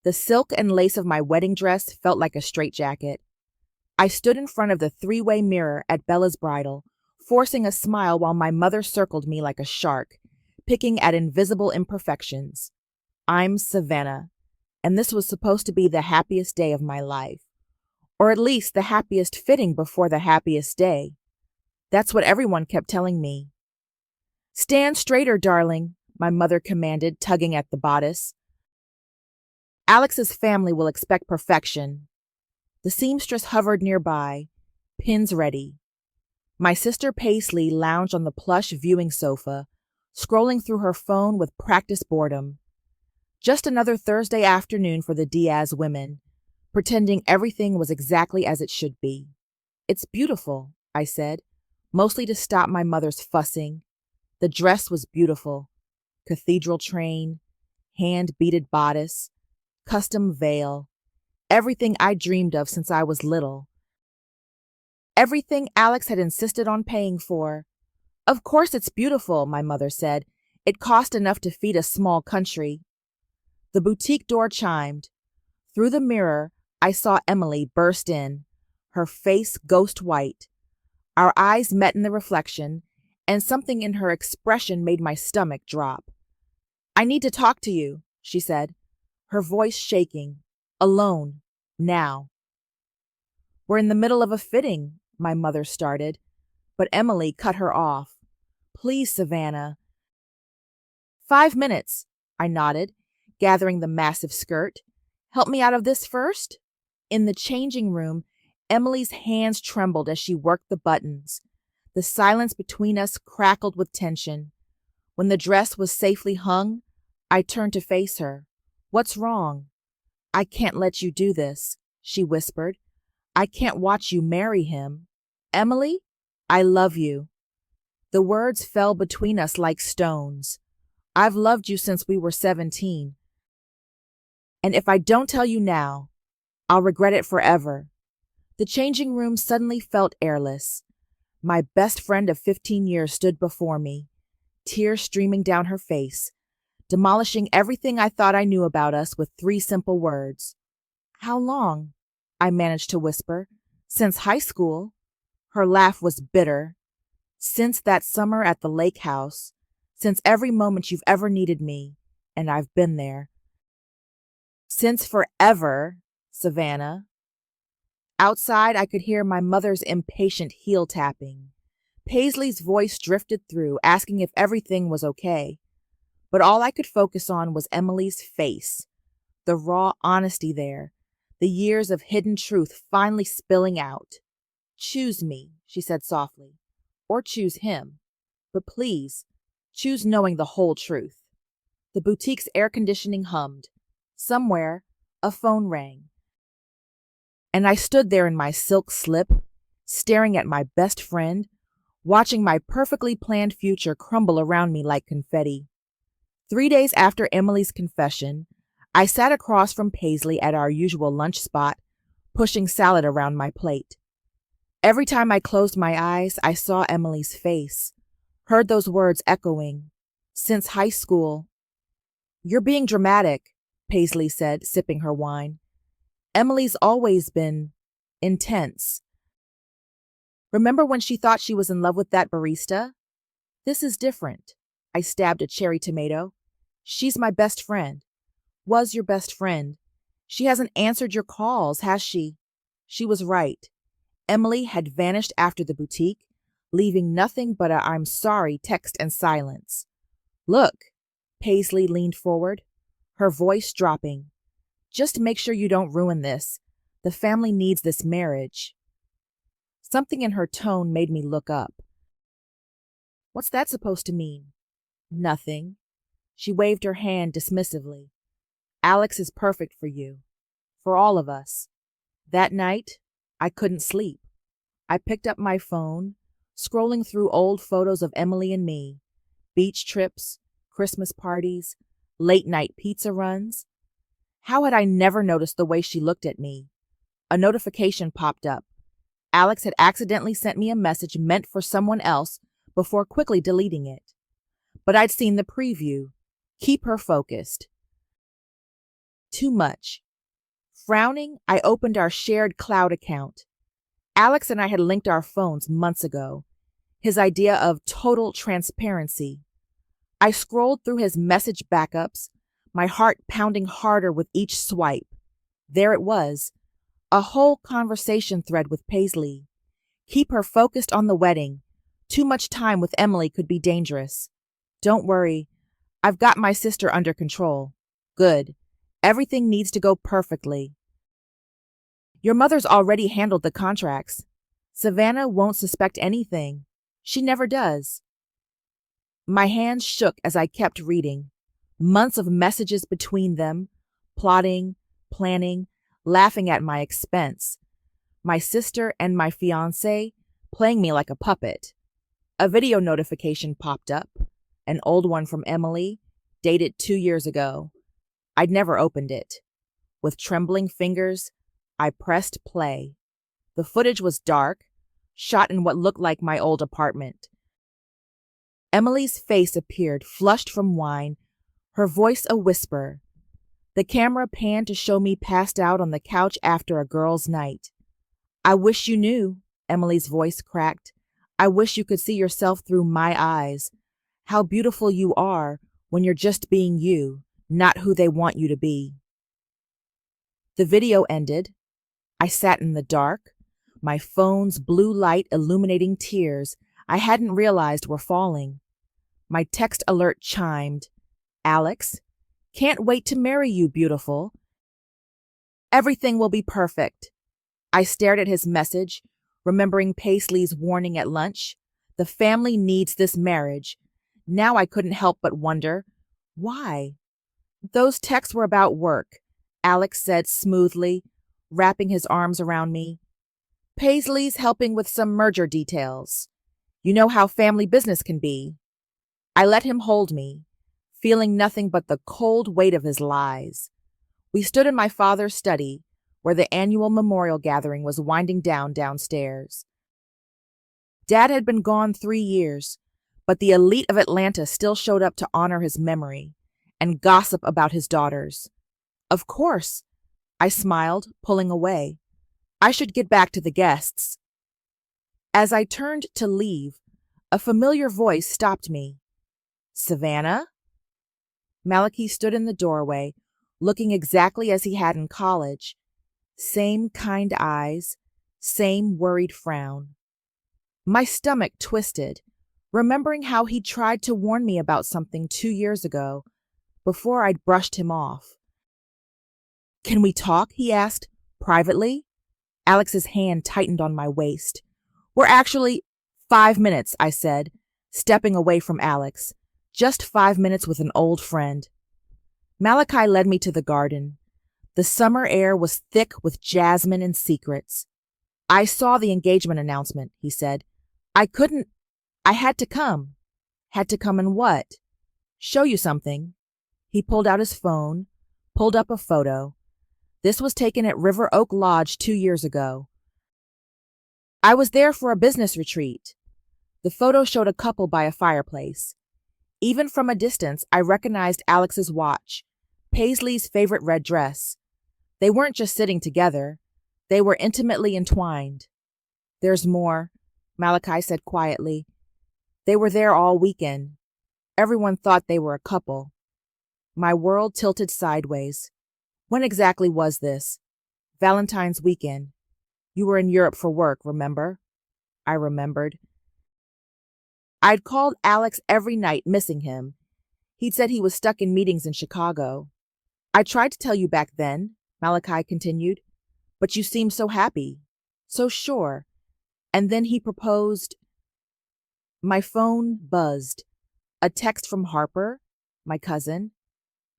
The silk and lace of my wedding dress felt like a straitjacket. I stood in front of the three-way mirror at Bella's bridal, forcing a smile while my mother circled me like a shark, picking at invisible imperfections. I'm Savannah, and this was supposed to be the happiest day of my life. Or at least the happiest fitting before the happiest day. That's what everyone kept telling me. "Stand straighter, darling," my mother commanded, tugging at the bodice. "Alex's family will expect perfection." The seamstress hovered nearby, pins ready. My sister Paisley lounged on the plush viewing sofa, scrolling through her phone with practiced boredom. Just another Thursday afternoon for the Diaz women, pretending everything was exactly as it should be. "It's beautiful," I said, mostly to stop my mother's fussing. The dress was beautiful. Cathedral train, hand-beaded bodice, custom veil, everything I dreamed of since I was little. Everything Alex had insisted on paying for. "Of course it's beautiful," my mother said. "It cost enough to feed a small country." The boutique door chimed. Through the mirror, I saw Emily burst in, her face ghost white. Our eyes met in the reflection, and something in her expression made my stomach drop. "I need to talk to you," she said, her voice shaking. "Alone. Now." "We're in the middle of a fitting," my mother started, but Emily cut her off. "Please, Savannah." "5 minutes," I nodded, gathering the massive skirt. "Help me out of this first?" In the changing room, Emily's hands trembled as she worked the buttons. The silence between us crackled with tension. When the dress was safely hung, I turned to face her. "What's wrong?" "I can't let you do this," she whispered. "I can't watch you marry him. Emily, I love you." The words fell between us like stones. "I've loved you since we were 17. And if I don't tell you now, I'll regret it forever." The changing room suddenly felt airless. My best friend of 15 years stood before me, tears streaming down her face, demolishing everything I thought I knew about us with 3 simple words. "How long?" I managed to whisper. "Since high school." Her laugh was bitter. "Since that summer at the lake house. Since every moment you've ever needed me, and I've been there. Since forever, Savannah." Outside, I could hear my mother's impatient heel tapping. Paisley's voice drifted through, asking if everything was okay. But all I could focus on was Emily's face, the raw honesty there, the years of hidden truth finally spilling out. "Choose me," she said softly, "or choose him. But please, choose knowing the whole truth." The boutique's air conditioning hummed. Somewhere, a phone rang. And I stood there in my silk slip, staring at my best friend, watching my perfectly planned future crumble around me like confetti. 3 days after Emily's confession, I sat across from Paisley at our usual lunch spot, pushing salad around my plate. Every time I closed my eyes, I saw Emily's face, heard those words echoing. "Since high school." "You're being dramatic," Paisley said, sipping her wine. "Emily's always been intense. Remember when she thought she was in love with that barista? This is different." I stabbed a cherry tomato. "She's my best friend. Was your best friend. She hasn't answered your calls, has she?" She was right. Emily had vanished after the boutique, leaving nothing but a "I'm sorry" text and silence. "Look," Paisley leaned forward, her voice dropping. "Just make sure you don't ruin this. The family needs this marriage." Something in her tone made me look up. "What's that supposed to mean?" "Nothing." She waved her hand dismissively. "Alex is perfect for you. For all of us." That night, I couldn't sleep. I picked up my phone, scrolling through old photos of Emily and me, beach trips, Christmas parties, late-night pizza runs. How had I never noticed the way she looked at me? A notification popped up. Alex had accidentally sent me a message meant for someone else before quickly deleting it. But I'd seen the preview. Keep her focused. too much. Frowning, I opened our shared cloud account. Alex and I had linked our phones months ago. His idea of total transparency. I scrolled through his message backups, my heart pounding harder with each swipe. There it was, a whole conversation thread with Paisley. Keep her focused on the wedding. Too much time with Emily could be dangerous. Don't worry, I've got my sister under control. Good. Everything needs to go perfectly. Your mother's already handled the contracts. Savannah won't suspect anything. She never does. My hands shook as I kept reading. Months of messages between them, plotting, planning, laughing at my expense. My sister and my fiancé playing me like a puppet. A video notification popped up, an old one from Emily, dated 2 years ago. I'd never opened it. With trembling fingers, I pressed play. The footage was dark, shot in what looked like my old apartment. Emily's face appeared, flushed from wine, her voice a whisper. The camera panned to show me passed out on the couch after a girls' night. I wish you knew, Emily's voice cracked. I wish you could see yourself through my eyes. How beautiful you are when you're just being you, not who they want you to be. The video ended. I sat in the dark, my phone's blue light illuminating tears I hadn't realized were falling. My text alert chimed. Alex, can't wait to marry you, beautiful. Everything will be perfect. I stared at his message, remembering Paisley's warning at lunch. The family needs this marriage. Now I couldn't help but wonder, why? Those texts were about work, Alex said smoothly, wrapping his arms around me. Paisley's helping with some merger details. You know how family business can be. I let him hold me, feeling nothing but the cold weight of his lies. We stood in my father's study, where the annual memorial gathering was winding down downstairs. Dad had been gone 3 years, but the elite of Atlanta still showed up to honor his memory and gossip about his daughters. Of course, I smiled, pulling away. I should get back to the guests. As I turned to leave, a familiar voice stopped me. Savannah? Malachi stood in the doorway, looking exactly as he had in college. Same kind eyes, same worried frown. My stomach twisted, remembering how he tried to warn me about something 2 years ago, before I'd brushed him off. Can we talk? He asked, privately. Alex's hand tightened on my waist. We're actually 5 minutes, I said, stepping away from Alex. Just 5 minutes with an old friend. Malachi led me to the garden. The summer air was thick with jasmine and secrets. I saw the engagement announcement, he said. I had to come. Had to come and what? Show you something. He pulled out his phone, pulled up a photo. This was taken at River Oak Lodge 2 years ago. I was there for a business retreat. The photo showed a couple by a fireplace. Even from a distance, I recognized Alex's watch, Paisley's favorite red dress. They weren't just sitting together. They were intimately entwined. There's more, Malachi said quietly. They were there all weekend. Everyone thought they were a couple. My world tilted sideways. When exactly was this? Valentine's weekend. You were in Europe for work, remember? I remembered. I'd called Alex every night, missing him. He'd said he was stuck in meetings in Chicago. I tried to tell you back then, Malachi continued, but you seemed so happy, so sure. And then he proposed. My phone buzzed. A text from Harper, my cousin.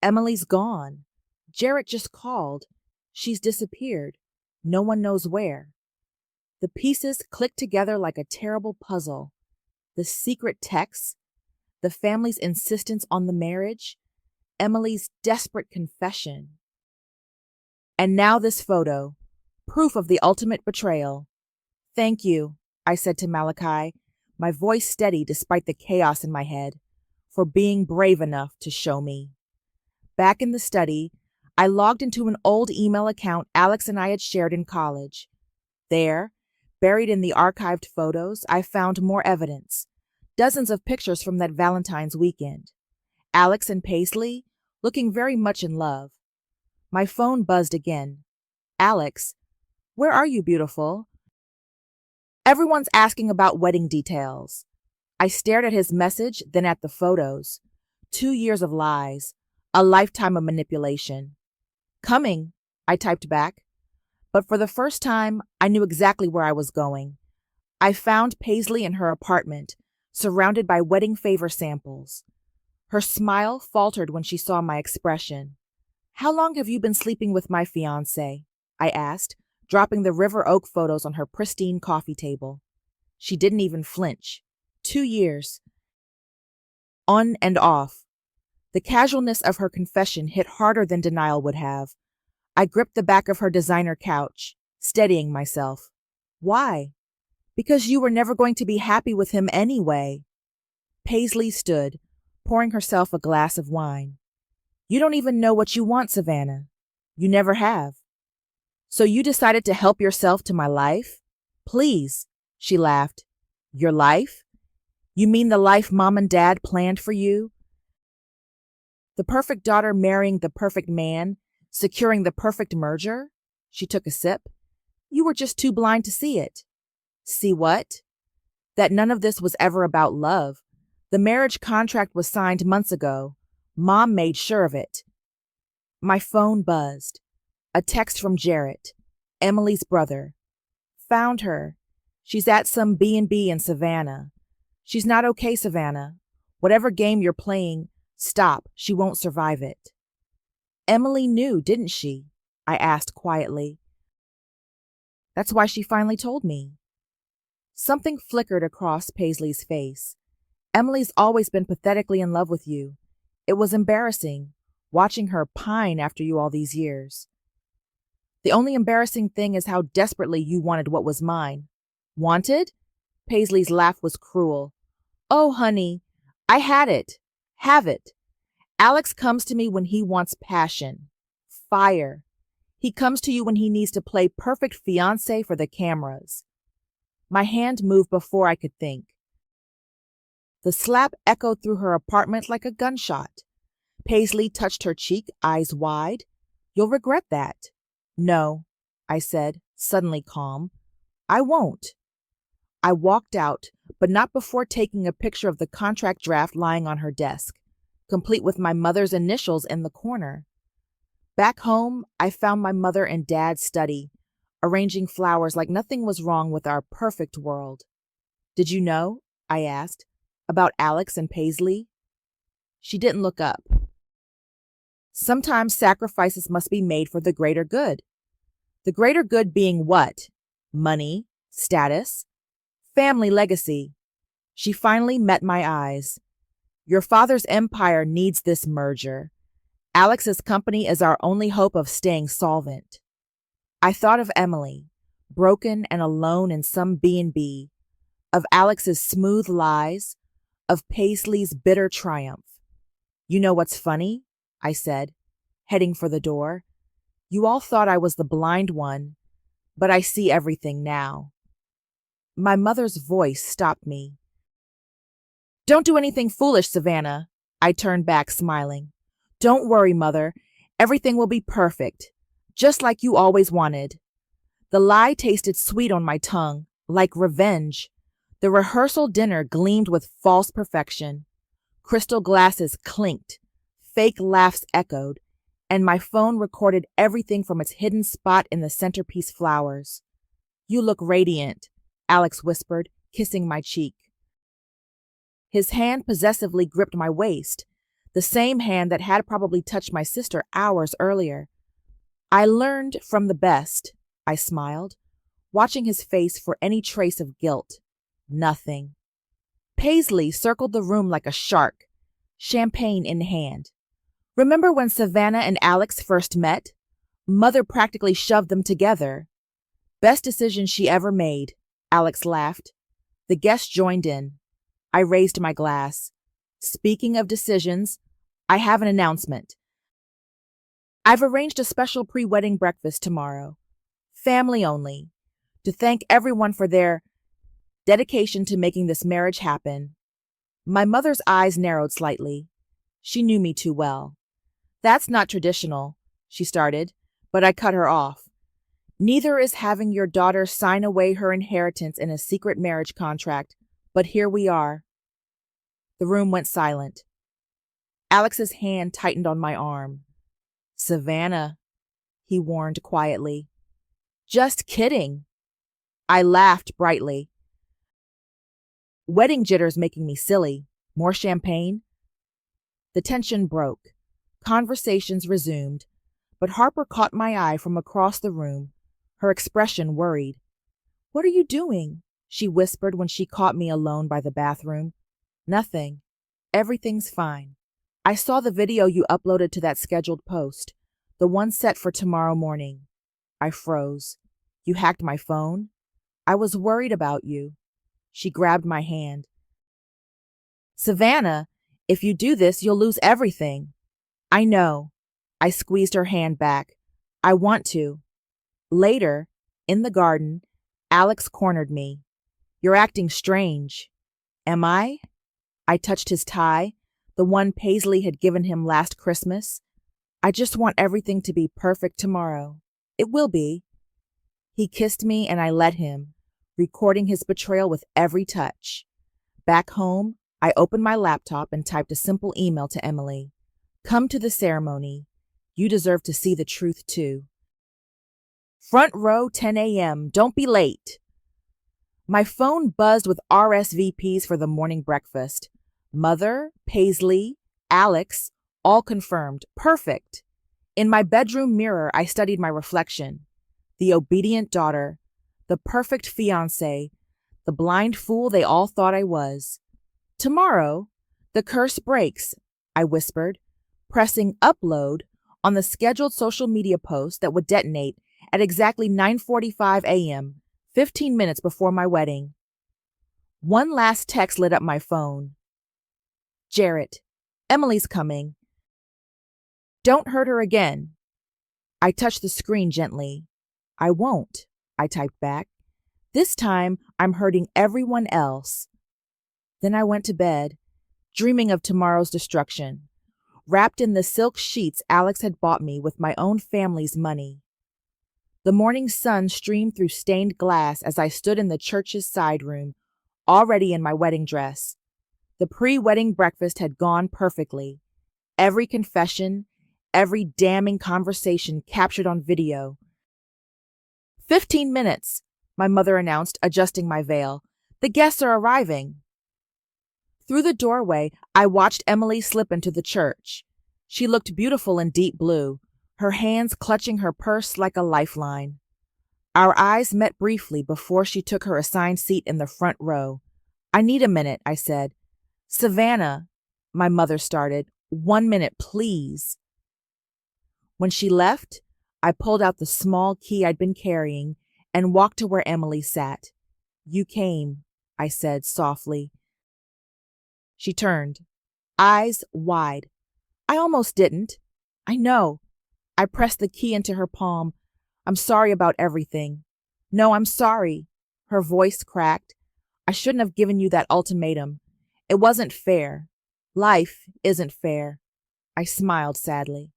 Emily's gone. Jarrett just called. She's disappeared. No one knows where. The pieces clicked together like a terrible puzzle. The secret texts, the family's insistence on the marriage, Emily's desperate confession. And now this photo, proof of the ultimate betrayal. Thank you, I said to Malachi, my voice steady despite the chaos in my head, for being brave enough to show me. Back in the study, I logged into an old email account Alex and I had shared in college. There, buried in the archived photos, I found more evidence. Dozens of pictures from that Valentine's weekend. Alex and Paisley, looking very much in love. My phone buzzed again. Alex, where are you, beautiful? Everyone's asking about wedding details. I stared at his message, then at the photos. 2 years of lies. A lifetime of manipulation. Coming, I typed back. But for the first time, I knew exactly where I was going. I found Paisley in her apartment, surrounded by wedding favor samples. Her smile faltered when she saw my expression. How long have you been sleeping with my fiancé? I asked, dropping the River Oak photos on her pristine coffee table. She didn't even flinch. 2 years. On and off. The casualness of her confession hit harder than denial would have. I gripped the back of her designer couch, steadying myself. Why? Because you were never going to be happy with him anyway. Paisley stood, pouring herself a glass of wine. You don't even know what you want, Savannah. You never have. So you decided to help yourself to my life? Please, she laughed. Your life? You mean the life Mom and Dad planned for you? The perfect daughter marrying the perfect man, securing the perfect merger? She took a sip. You were just too blind to see it. See what? That none of this was ever about love. The marriage contract was signed months ago. Mom made sure of it. My phone buzzed. A text from Jarrett, Emily's brother. Found her. She's at some B&B in Savannah. She's not okay, Savannah. Whatever game you're playing, stop. She won't survive it. Emily knew, didn't she? I asked quietly. That's why she finally told me. Something flickered across Paisley's face. Emily's always been pathetically in love with you. It was embarrassing, watching her pine after you all these years. The only embarrassing thing is how desperately you wanted what was mine. Wanted? Paisley's laugh was cruel. Oh, honey, I had it. Have it. Alex comes to me when he wants passion. Fire. He comes to you when he needs to play perfect fiancé for the cameras. My hand moved before I could think. The slap echoed through her apartment like a gunshot. Paisley touched her cheek, eyes wide. You'll regret that. No, I said, suddenly calm. I won't. I walked out, but not before taking a picture of the contract draft lying on her desk, complete with my mother's initials in the corner. Back home, I found my mother in Dad's study, arranging flowers like nothing was wrong with our perfect world. Did you know, I asked, about Alex and Paisley? She didn't look up. Sometimes sacrifices must be made for the greater good. The greater good being what? Money, status, family legacy. She finally met my eyes. Your father's empire needs this merger. Alex's company is our only hope of staying solvent. I thought of Emily, broken and alone in some B&B, of Alex's smooth lies, of Paisley's bitter triumph. You know what's funny? I said, heading for the door. You all thought I was the blind one, but I see everything now. My mother's voice stopped me. Don't do anything foolish, Savannah. I turned back, smiling. Don't worry, Mother. Everything will be perfect, just like you always wanted. The lie tasted sweet on my tongue, like revenge. The rehearsal dinner gleamed with false perfection. Crystal glasses clinked, fake laughs echoed, and my phone recorded everything from its hidden spot in the centerpiece flowers. You look radiant, Alex whispered, kissing my cheek. His hand possessively gripped my waist, the same hand that had probably touched my sister hours earlier. I learned from the best, I smiled, watching his face for any trace of guilt. Nothing. Paisley circled the room like a shark, champagne in hand. Remember when Savannah and Alex first met? Mother practically shoved them together. Best decision she ever made, Alex laughed. The guests joined in. I raised my glass. Speaking of decisions, I have an announcement. I've arranged a special pre-wedding breakfast tomorrow. Family only. To thank everyone for their dedication to making this marriage happen. My mother's eyes narrowed slightly. She knew me too well. That's not traditional, she started, but I cut her off. Neither is having your daughter sign away her inheritance in a secret marriage contract, but here we are. The room went silent. Alex's hand tightened on my arm. Savannah, he warned quietly. Just kidding. I laughed brightly. Wedding jitters making me silly. More champagne? The tension broke. Conversations resumed, but Harper caught my eye from across the room, her expression worried. What are you doing? She whispered when she caught me alone by the bathroom. Nothing. Everything's fine. I saw the video you uploaded to that scheduled post, the one set for tomorrow morning. I froze. You hacked my phone? I was worried about you. She grabbed my hand. Savannah, if you do this, you'll lose everything. I know. I squeezed her hand back. I want to. Later, in the garden, Alex cornered me. You're acting strange. Am I? I touched his tie, the one Paisley had given him last Christmas. I just want everything to be perfect tomorrow. It will be. He kissed me and I let him, recording his betrayal with every touch. Back home, I opened my laptop and typed a simple email to Emily. Come to the ceremony. You deserve to see the truth too. Front row, 10 a.m. Don't be late. My phone buzzed with RSVPs for the morning breakfast. Mother, Paisley, Alex, all confirmed. Perfect. In my bedroom mirror, I studied my reflection. The obedient daughter, the perfect fiancé, the blind fool they all thought I was. Tomorrow, the curse breaks, I whispered, pressing upload on the scheduled social media post that would detonate at exactly 9:45 a.m., 15 minutes before my wedding. One last text lit up my phone. Jarrett, Emily's coming. Don't hurt her again. I touched the screen gently. I won't, I typed back. This time, I'm hurting everyone else. Then I went to bed, dreaming of tomorrow's destruction, wrapped in the silk sheets Alex had bought me with my own family's money. The morning sun streamed through stained glass as I stood in the church's side room, already in my wedding dress. The pre-wedding breakfast had gone perfectly. Every confession, every damning conversation captured on video. 15 minutes, my mother announced, adjusting my veil. The guests are arriving. Through the doorway, I watched Emily slip into the church. She looked beautiful in deep blue, her hands clutching her purse like a lifeline. Our eyes met briefly before she took her assigned seat in the front row. I need a minute, I said. Savannah, my mother started. 1 minute, please. When she left, I pulled out the small key I'd been carrying and walked to where Emily sat. You came, I said softly. She turned, eyes wide. I almost didn't. I know. I pressed the key into her palm. I'm sorry about everything. No, I'm sorry. Her voice cracked. I shouldn't have given you that ultimatum. It wasn't fair. Life isn't fair. I smiled sadly.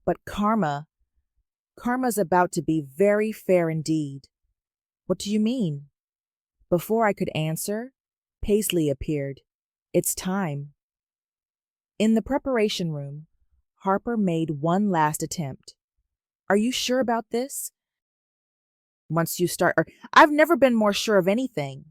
But Karma's about to be very fair indeed. What do you mean? Before I could answer, Paisley appeared. It's time. In the preparation room, Harper made one last attempt. Are you sure about this? Once you start, I've never been more sure of anything.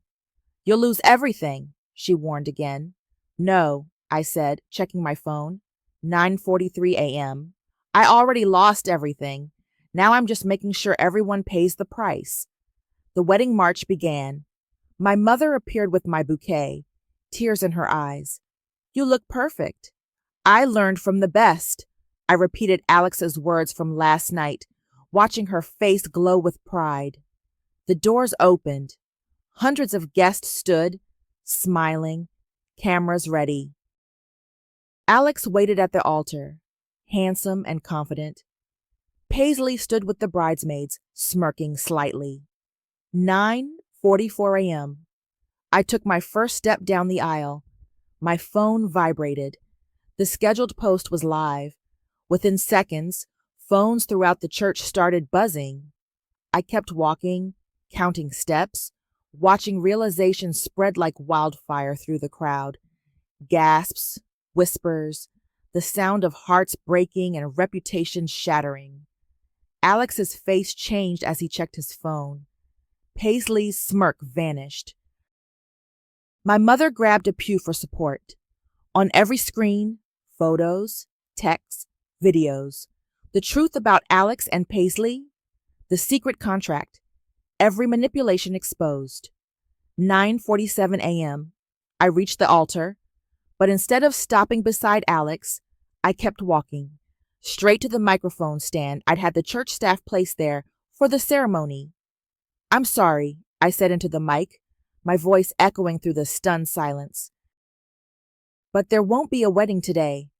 You'll lose everything, she warned again. No, I said, checking my phone. 9:43 a.m. I already lost everything. Now I'm just making sure everyone pays the price. The wedding march began. My mother appeared with my bouquet, tears in her eyes. You look perfect. I learned from the best. I repeated Alex's words from last night, watching her face glow with pride. The doors opened. Hundreds of guests stood, smiling, cameras ready. Alex waited at the altar, handsome and confident. Paisley stood with the bridesmaids, smirking slightly. 9:44 a.m. I took my first step down the aisle. My phone vibrated. The scheduled post was live. Within seconds, phones throughout the church started buzzing. I kept walking, counting steps, watching realization spread like wildfire through the crowd. Gasps, whispers, the sound of hearts breaking and reputations shattering. Alex's face changed as he checked his phone. Paisley's smirk vanished. My mother grabbed a pew for support. On every screen, photos, texts, videos. The truth about Alex and Paisley, the secret contract, every manipulation exposed. 9:47 a.m. I reached the altar, but instead of stopping beside Alex, I kept walking, straight to the microphone stand I'd had the church staff place there for the ceremony. "I'm sorry," I said into the mic, my voice echoing through the stunned silence. "But there won't be a wedding today."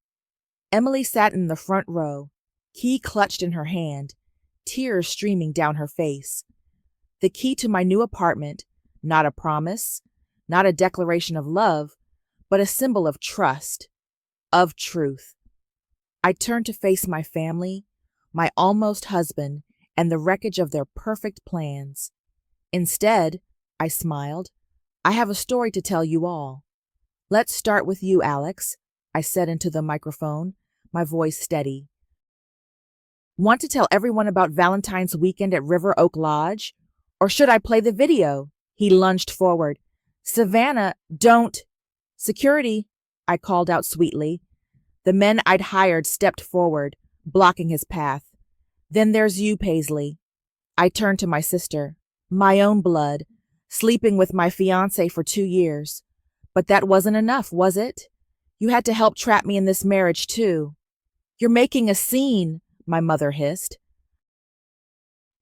Emily sat in the front row, key clutched in her hand, tears streaming down her face. The key to my new apartment, not a promise, not a declaration of love, but a symbol of trust, of truth. I turned to face my family, my almost husband, and the wreckage of their perfect plans. Instead, I smiled, I have a story to tell you all. "Let's start with you, Alex," I said into the microphone, my voice steady. "Want to tell everyone about Valentine's weekend at River Oak Lodge? Or should I play the video?" He lunged forward. "Savannah, don't—" "Security," I called out sweetly. The men I'd hired stepped forward, blocking his path. "Then there's you, Paisley." I turned to my sister, my own blood, sleeping with my fiancé for 2 years. "But that wasn't enough, was it? You had to help trap me in this marriage, too." "You're making a scene," my mother hissed.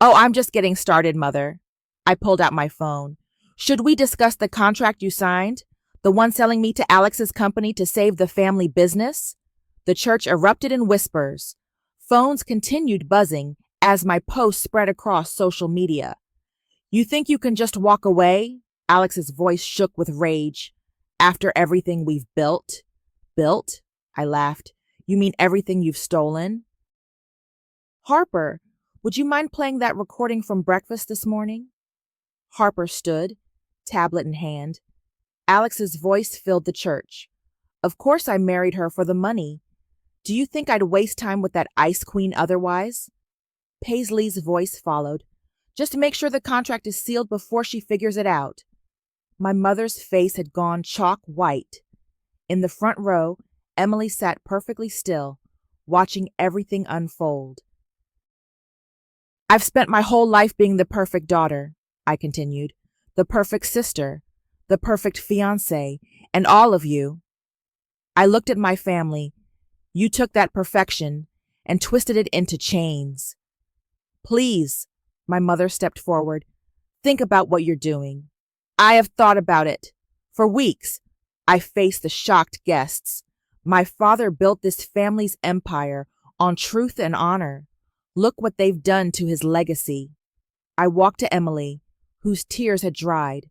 "Oh, I'm just getting started, Mother." I pulled out my phone. "Should we discuss the contract you signed? The one selling me to Alex's company to save the family business?" The church erupted in whispers. Phones continued buzzing as my post spread across social media. "You think you can just walk away?" Alex's voice shook with rage. "After everything we've built?" "Built?" I laughed. "You mean everything you've stolen?" "Harper, would you mind playing that recording from breakfast this morning?" Harper stood, tablet in hand. Alex's voice filled the church. "Of course I married her for the money. Do you think I'd waste time with that ice queen otherwise?" Paisley's voice followed. "Just make sure the contract is sealed before she figures it out." My mother's face had gone chalk white. In the front row, Emily sat perfectly still, watching everything unfold. "I've spent my whole life being the perfect daughter," I continued, "the perfect sister, the perfect fiancée, and all of you." I looked at my family. You took that perfection and twisted it into chains. "Please," my mother stepped forward, "think about what you're doing." "I have thought about it. For weeks." I faced the shocked guests. "My father built this family's empire on truth and honor. Look what they've done to his legacy." I walked to Emily, whose tears had dried.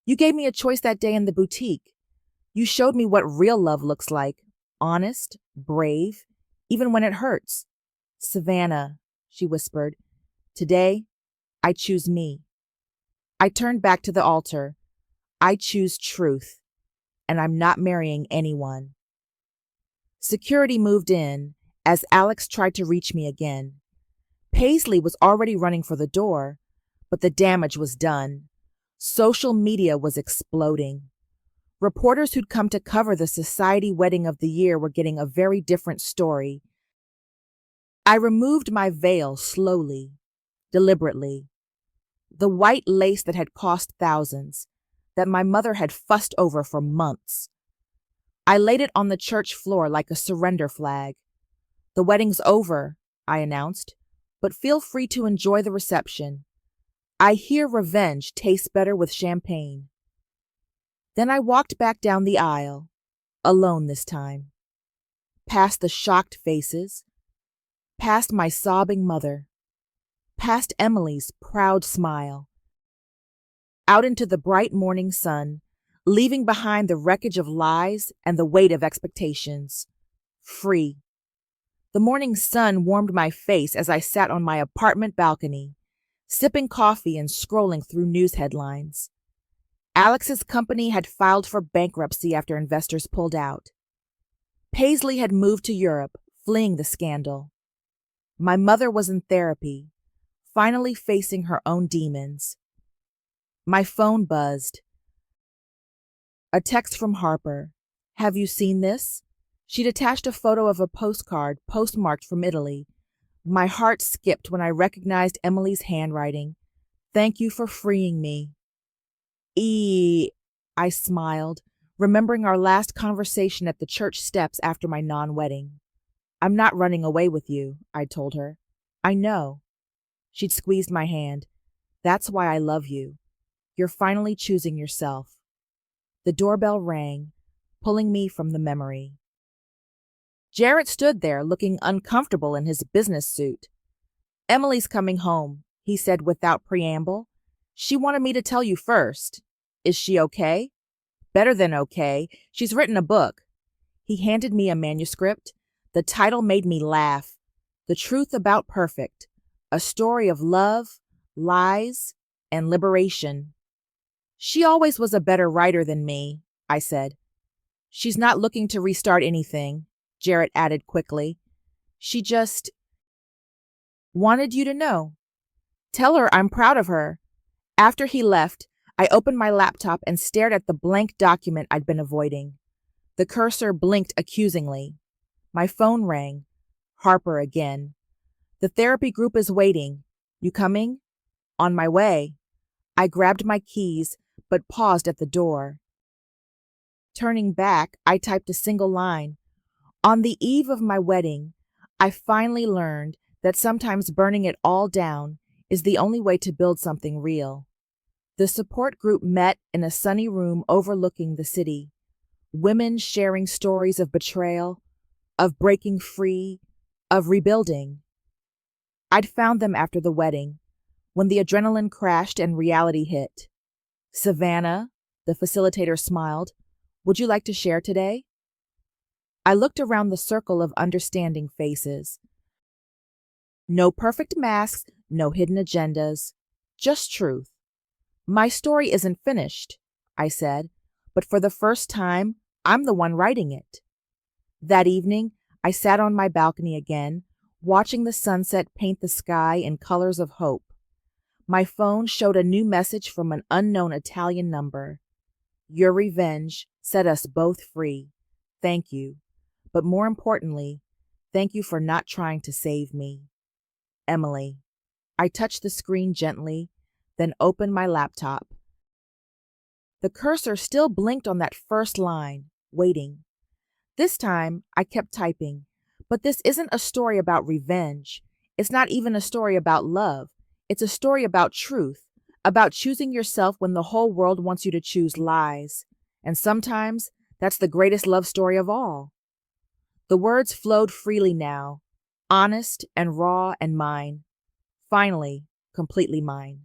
"You gave me a choice that day in the boutique. You showed me what real love looks like. Honest, brave, even when it hurts." "Savannah," she whispered, "today, I choose me." I turned back to the altar. I choose truth, and I'm not marrying anyone. Security moved in as Alex tried to reach me again. Paisley was already running for the door, but the damage was done. Social media was exploding. Reporters who'd come to cover the society wedding of the year were getting a very different story. I removed my veil slowly, deliberately. The white lace that had cost thousands, that my mother had fussed over for months. I laid it on the church floor like a surrender flag. "The wedding's over," I announced, "but feel free to enjoy the reception. I hear revenge tastes better with champagne." Then I walked back down the aisle, alone this time, past the shocked faces, past my sobbing mother, past Emily's proud smile, out into the bright morning sun, leaving behind the wreckage of lies and the weight of expectations. Free. The morning sun warmed my face as I sat on my apartment balcony, sipping coffee and scrolling through news headlines. Alex's company had filed for bankruptcy after investors pulled out. Paisley had moved to Europe, fleeing the scandal. My mother was in therapy, finally facing her own demons. My phone buzzed. A text from Harper. Have you seen this? She'd attached a photo of a postcard postmarked from Italy. My heart skipped when I recognized Emily's handwriting. Thank you for freeing me. I smiled, remembering our last conversation at the church steps after my non-wedding. I'm not running away with you, I'd told her. I know. She'd squeezed my hand. That's why I love you. You're finally choosing yourself. The doorbell rang, pulling me from the memory. Jarrett stood there, looking uncomfortable in his business suit. Emily's coming home, he said without preamble. She wanted me to tell you first. Is she okay? Better than okay. She's written a book. He handed me a manuscript. The title made me laugh. The Truth About Perfect. A story of love, lies, and liberation. She always was a better writer than me, I said. She's not looking to restart anything, Jarrett added quickly. She just wanted you to know. Tell her I'm proud of her. After he left, I opened my laptop and stared at the blank document I'd been avoiding. The cursor blinked accusingly. My phone rang. Harper again. The therapy group is waiting. You coming? On my way. I grabbed my keys, but paused at the door. Turning back, I typed a single line. On the eve of my wedding, I finally learned that sometimes burning it all down is the only way to build something real. The support group met in a sunny room overlooking the city. Women sharing stories of betrayal, of breaking free, of rebuilding. I'd found them after the wedding, when the adrenaline crashed and reality hit. Savannah, the facilitator smiled, would you like to share today? I looked around the circle of understanding faces. No perfect masks, no hidden agendas, just truth. My story isn't finished, I said, but for the first time, I'm the one writing it. That evening, I sat on my balcony again, watching the sunset paint the sky in colors of hope. My phone showed a new message from an unknown Italian number. Your revenge set us both free. Thank you. But more importantly, thank you for not trying to save me. Emily. I touched the screen gently, then opened my laptop. The cursor still blinked on that first line, waiting. This time, I kept typing, but this isn't a story about revenge. It's not even a story about love. It's a story about truth, about choosing yourself when the whole world wants you to choose lies. And sometimes, that's the greatest love story of all. The words flowed freely now, honest and raw and mine. Finally, completely mine.